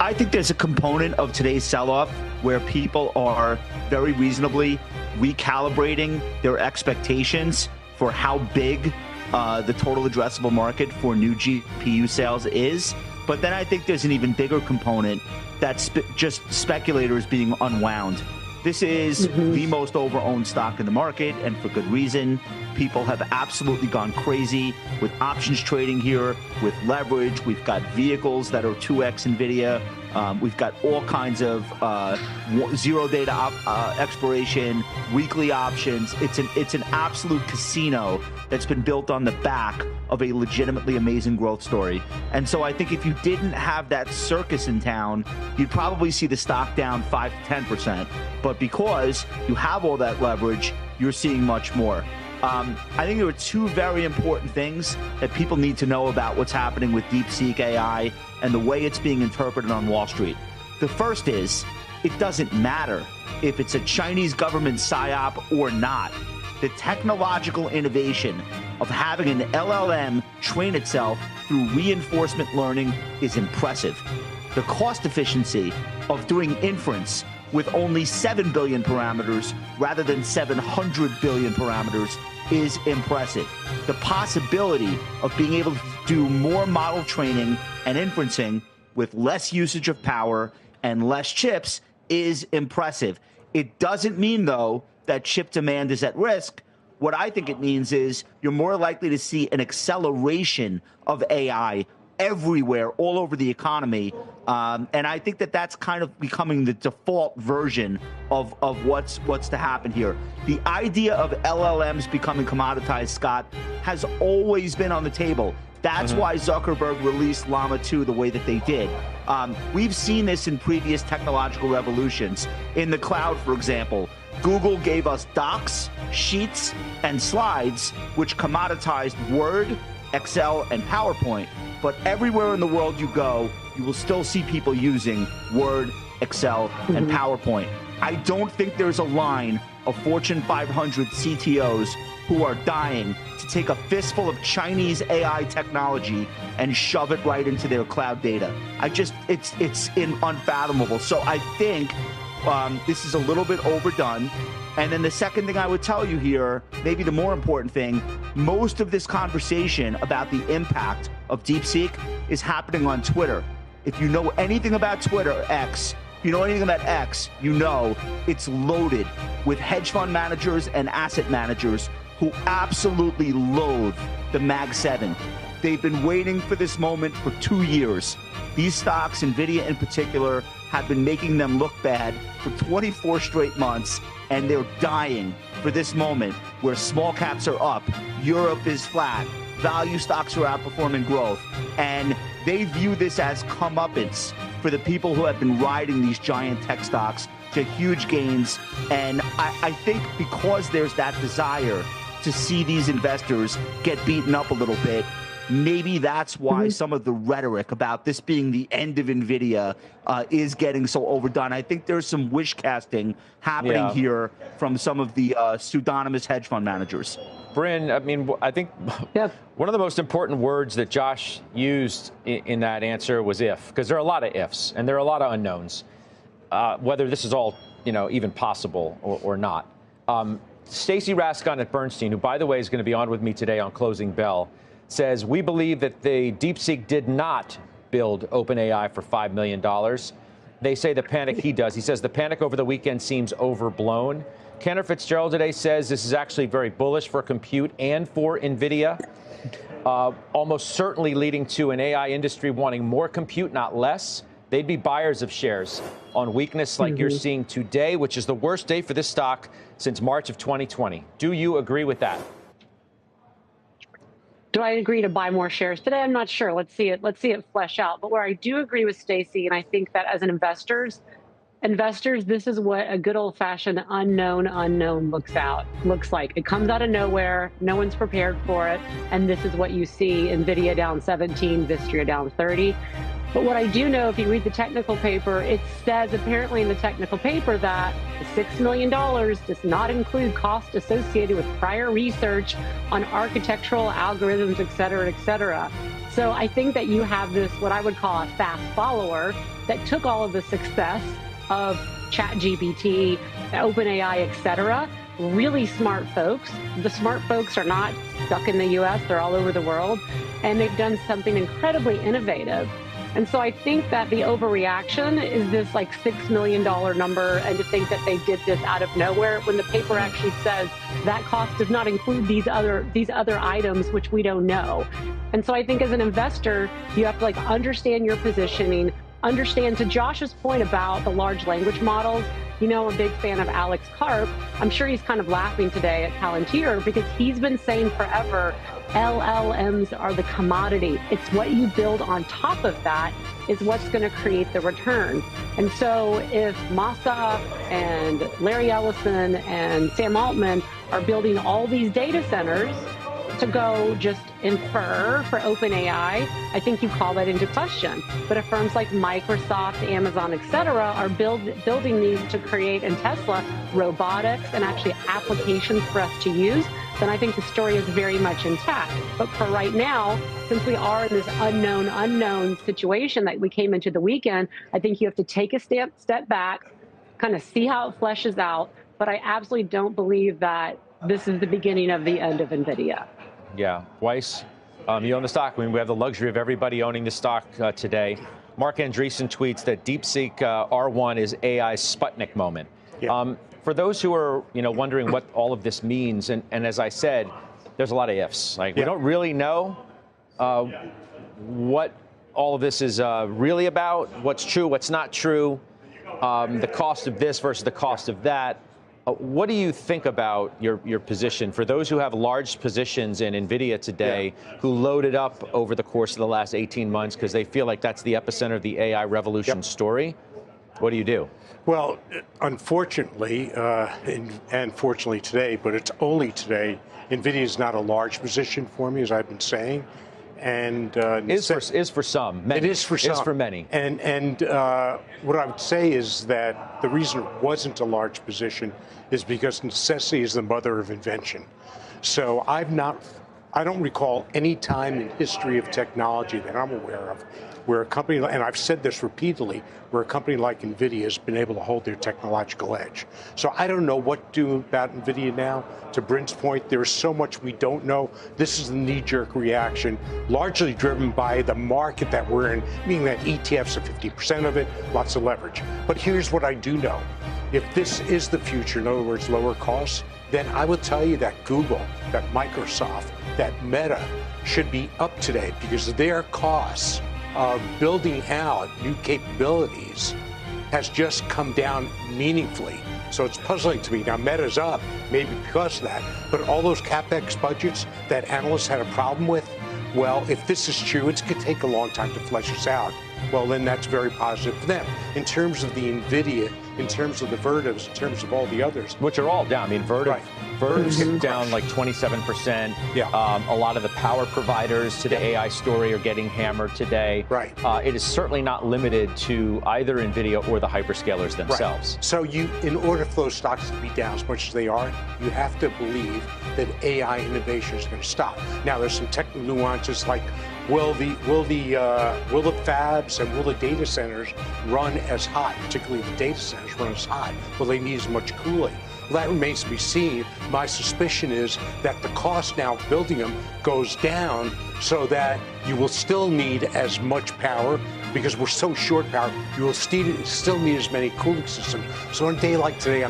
I think there's a component of today's sell-off where people are very reasonably recalibrating their expectations for how big the total addressable market for new GPU sales is. But then I think there's an even bigger component that's just speculators being unwound. This is the most over-owned stock in the market, and for good reason. People have absolutely gone crazy with options trading here, with leverage. We've got vehicles that are 2x NVIDIA. We've got all kinds of zero data expiration, weekly options. It's an absolute casino that's been built on the back of a legitimately amazing growth story. And so I think if you didn't have that circus in town, you'd probably see the stock down 5 to 10%. But because you have all that leverage, you're seeing much more. I think there are two very important things that people need to know about what's happening with DeepSeek AI and the way it's being interpreted on Wall Street. The first is, it doesn't matter if it's a Chinese government psyop or not. The technological innovation of having an LLM train itself through reinforcement learning is impressive. The cost efficiency of doing inference with only 7 billion parameters rather than 700 billion parameters is impressive. The possibility of being able to do more model training and inferencing with less usage of power and less chips is impressive. It doesn't mean, though, that chip demand is at risk. What I think it means is you're more likely to see an acceleration of AI everywhere, all over the economy. And I think that that's kind of becoming the default version of what's to happen here. The idea of LLMs becoming commoditized, Scott, has always been on the table. That's why Zuckerberg released Llama 2 the way that they did. We've seen this in previous technological revolutions. In the cloud, for example, Google gave us docs, sheets, and slides, which commoditized Word, Excel, and PowerPoint. But everywhere in the world you go, you will still see people using Word, Excel, and PowerPoint. I don't think there's a line of Fortune 500 CTOs who are dying to take a fistful of Chinese AI technology and shove it right into their cloud data. It's unfathomable. So I think this is a little bit overdone. And then the second thing I would tell you here, maybe the more important thing, most of this conversation about the impact of DeepSeek is happening on Twitter. If you know anything about Twitter, X, if you know anything about X, you know it's loaded with hedge fund managers and asset managers who absolutely loathe the Mag 7. They've been waiting for this moment for 2 years. These stocks, NVIDIA in particular, have been making them look bad for 24 straight months, and they're dying for this moment where small caps are up, Europe is flat, value stocks are outperforming growth, and they view this as comeuppance for the people who have been riding these giant tech stocks to huge gains. And I think because there's that desire to see these investors get beaten up a little bit, maybe that's why some of the rhetoric about this being the end of NVIDIA is getting so overdone. I think there's some wish casting happening here from some of the pseudonymous hedge fund managers. Bryn, I mean, I think one of the most important words that Josh used in that answer was if, because there are a lot of ifs and there are a lot of unknowns, whether this is all, even possible or not. Stacy Rasgon at Bernstein, who, by the way, is going to be on with me today on Closing Bell, says, we believe that the DeepSeek did not build OpenAI for $5 million. They say the panic, he does. He says the panic over the weekend seems overblown. Cantor Fitzgerald today says this is actually very bullish for compute and for NVIDIA, almost certainly leading to an AI industry wanting more compute, not less. They'd be buyers of shares on weakness like you're seeing today, which is the worst day for this stock since March of 2020. Do you agree with that? Do I agree to buy more shares today? I'm not sure. Let's see it flesh out. But where I do agree with Stacy, and I think that as an investors, this is what a good old-fashioned unknown looks like. It comes out of nowhere. No one's prepared for it. And this is what you see: NVIDIA down 17, Vistria down 30. But what I do know, if you read the technical paper, it says apparently in the technical paper that the $6 million does not include costs associated with prior research on architectural algorithms, et cetera, et cetera. So I think that you have this, what I would call a fast follower, that took all of the success of ChatGPT, OpenAI, et cetera, really smart folks. The smart folks are not stuck in the US, they're all over the world, and they've done something incredibly innovative. And so I think that the overreaction is this like $6 million number, and to think that they did this out of nowhere when the paper actually says that cost does not include these other items, which we don't know. And so I think as an investor, you have to like understand your positioning, understand, to Josh's point about the large language models. You know, I'm a big fan of Alex Karp. I'm sure he's kind of laughing today at Palantir because he's been saying forever, LLMs are the commodity. It's what you build on top of that is what's going to create the return. And so if Masa and Larry Ellison and Sam Altman are building all these data centers to go just infer for OpenAI, I think you call that into question. But if firms like Microsoft, Amazon, et cetera, are building these to create, and Tesla, robotics and actually applications for us to use, then I think the story is very much intact. But for right now, since we are in this unknown situation that we came into the weekend, I think you have to take a step back, kind of see how it fleshes out. But I absolutely don't believe that this is the beginning of the end of NVIDIA. Yeah, Weiss, you own the stock. I mean, we have the luxury of everybody owning the stock today. Mark Andreessen tweets that DeepSeek R1 is AI's Sputnik moment. Yeah. For those who are, wondering what all of this means, and as I said, there's a lot of ifs. Like, we don't really know what all of this is really about, what's true, what's not true, the cost of this versus the cost of that. What do you think about your position for those who have large positions in NVIDIA today, who loaded up over the course of the last 18 months because they feel like that's the epicenter of the AI revolution story? What do you do? Well, unfortunately, and fortunately today, but it's only today, NVIDIA is not a large position for me, as I've been saying. And is for some. Many. It is for some. Is for many. And what I would say is that the reason it wasn't a large position is because necessity is the mother of invention. So I don't recall any time in history of technology that I'm aware of where a company, and I've said this repeatedly, where a company like NVIDIA has been able to hold their technological edge. So I don't know what to do about NVIDIA now. To Bryn's point, there's so much we don't know. This is the knee-jerk reaction, largely driven by the market that we're in, meaning that ETFs are 50% of it, lots of leverage. But here's what I do know. If this is the future, in other words, lower costs, then I will tell you that Google, that Microsoft, that Meta should be up to date because their costs of building out new capabilities has just come down meaningfully. So it's puzzling to me. Now, Meta's up, maybe because of that, but all those CapEx budgets that analysts had a problem with, well, if this is true, it's going to take a long time to flesh this out. Well, then that's very positive for them. In terms of the NVIDIA, in terms of the Vertivs, in terms of all the others. Which are all down. I mean, Vertiv's down like 27%. Yeah. A lot of the power providers to the AI story are getting hammered today. Right. It is certainly not limited to either NVIDIA or the hyperscalers themselves. Right. So in order for those stocks to be down as much as they are, you have to believe that AI innovation is going to stop. Now, there's some technical nuances like, will the fabs and will the data centers run as hot, particularly the data centers run as hot? Will they need as much cooling? Well, that remains to be seen. My suspicion is that the cost now of building them goes down so that you will still need as much power because we're so short power. You will still need as many cooling systems. So on a day like today,